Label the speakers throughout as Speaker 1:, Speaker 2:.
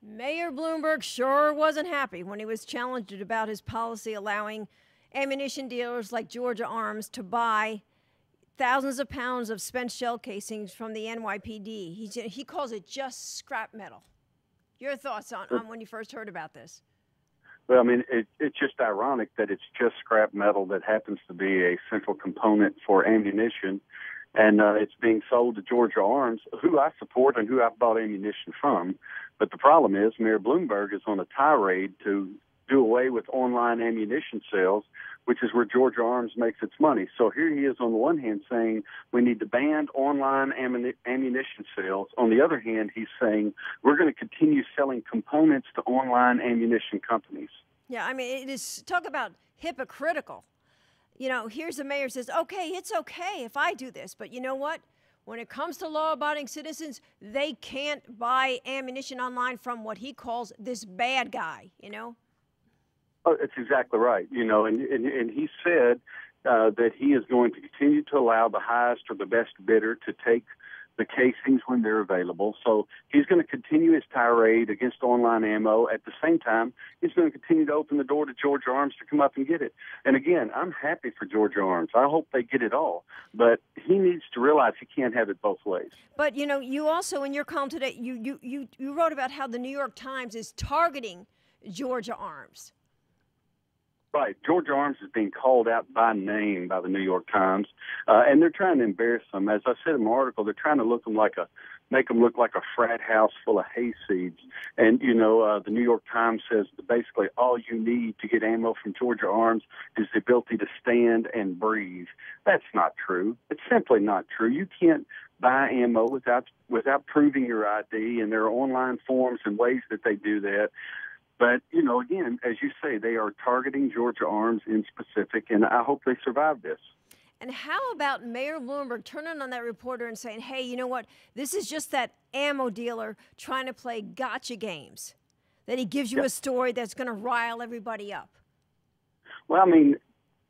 Speaker 1: Mayor Bloomberg sure wasn't happy when he was challenged about his policy allowing ammunition dealers like Georgia Arms to buy thousands of pounds of spent shell casings from the NYPD. He calls it just scrap metal. Your thoughts on when you first heard about this?
Speaker 2: Well, I mean, it's just ironic that it's just scrap metal that happens to be a central component for ammunition, and it's being sold to Georgia Arms, who I support and who I've bought ammunition from. But the problem is Mayor Bloomberg is on a tirade to do away with online ammunition sales, which is where Georgia Arms makes its money. So here he is on the one hand saying we need to ban online ammunition sales. On the other hand, he's saying we're going to continue selling components to online ammunition companies.
Speaker 1: Yeah, I mean, it is, talk about hypocritical. You know, here's the mayor says, okay, it's okay if I do this, but you know what? When it comes to law-abiding citizens, they can't buy ammunition online from what he calls this bad guy, you know?
Speaker 2: Oh, that's exactly right. You know, and he said that he is going to continue to allow the highest or the best bidder to take the casings when they're available. So he's going to continue his tirade against online ammo. At the same time, he's going to continue to open the door to Georgia Arms to come up and get it. And again, I'm happy for Georgia Arms. I hope they get it all. But he needs to realize he can't have it both ways.
Speaker 1: But, you know, you also, in your column today, you wrote about how the New York Times is targeting Georgia Arms.
Speaker 2: Right. Georgia Arms is being called out by name by the New York Times, and they're trying to embarrass them. As I said in my article, they're trying to make them look like a frat house full of hayseeds. And, you know, the New York Times says that basically all you need to get ammo from Georgia Arms is the ability to stand and breathe. That's not true. It's simply not true. You can't buy ammo without proving your ID, and there are online forms and ways that they do that. But, you know, again, as you say, they are targeting Georgia Arms in specific, and I hope they survive this.
Speaker 1: And how about Mayor Bloomberg turning on that reporter and saying, hey, you know what, this is just that ammo dealer trying to play gotcha games, that he gives you a story that's going to rile everybody up?
Speaker 2: Well, I mean,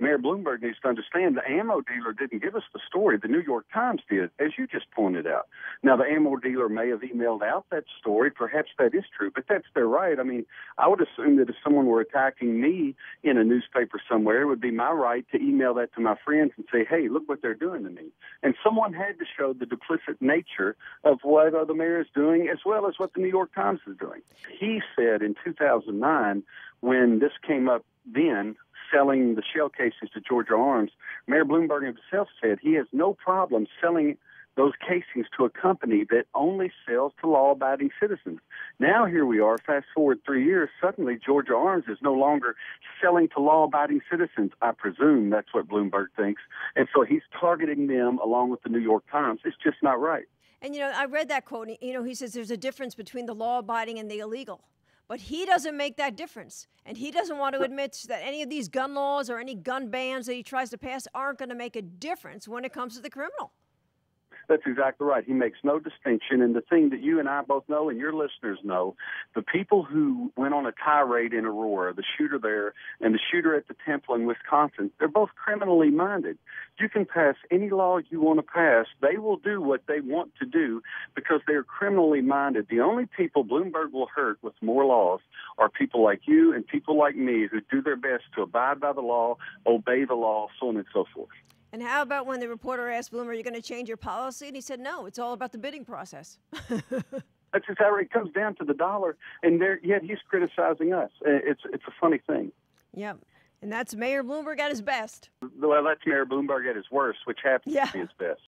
Speaker 2: Mayor Bloomberg needs to understand the ammo dealer didn't give us the story. The New York Times did, as you just pointed out. Now, the ammo dealer may have emailed out that story. Perhaps that is true, but that's their right. I mean, I would assume that if someone were attacking me in a newspaper somewhere, it would be my right to email that to my friends and say, hey, look what they're doing to me. And someone had to show the duplicit nature of what the mayor is doing as well as what the New York Times is doing. He said in 2009, when this came up then, selling the shell casings to Georgia Arms, Mayor Bloomberg himself said he has no problem selling those casings to a company that only sells to law-abiding citizens. Now here we are, fast forward 3 years, suddenly Georgia Arms is no longer selling to law-abiding citizens. I presume that's what Bloomberg thinks. And so he's targeting them along with the New York Times. It's just not right.
Speaker 1: And, you know, I read that quote. You know, he says there's a difference between the law-abiding and the illegal. But he doesn't make that difference. And he doesn't want to admit that any of these gun laws or any gun bans that he tries to pass aren't going to make a difference when it comes to the criminal.
Speaker 2: That's exactly right. He makes no distinction. And the thing that you and I both know and your listeners know, the people who went on a tirade in Aurora, the shooter there and the shooter at the temple in Wisconsin, they're both criminally minded. You can pass any law you want to pass. They will do what they want to do because they're criminally minded. The only people Bloomberg will hurt with more laws are people like you and people like me who do their best to abide by the law, obey the law, so on and so forth.
Speaker 1: And how about when the reporter asked Bloomberg, are you going to change your policy? And he said, no, it's all about the bidding process.
Speaker 2: That's just how it comes down to the dollar, and yet he's criticizing us. It's a funny thing.
Speaker 1: Yep. And that's Mayor Bloomberg at his best.
Speaker 2: Well, that's Mayor Bloomberg at his worst, which happens to be his best.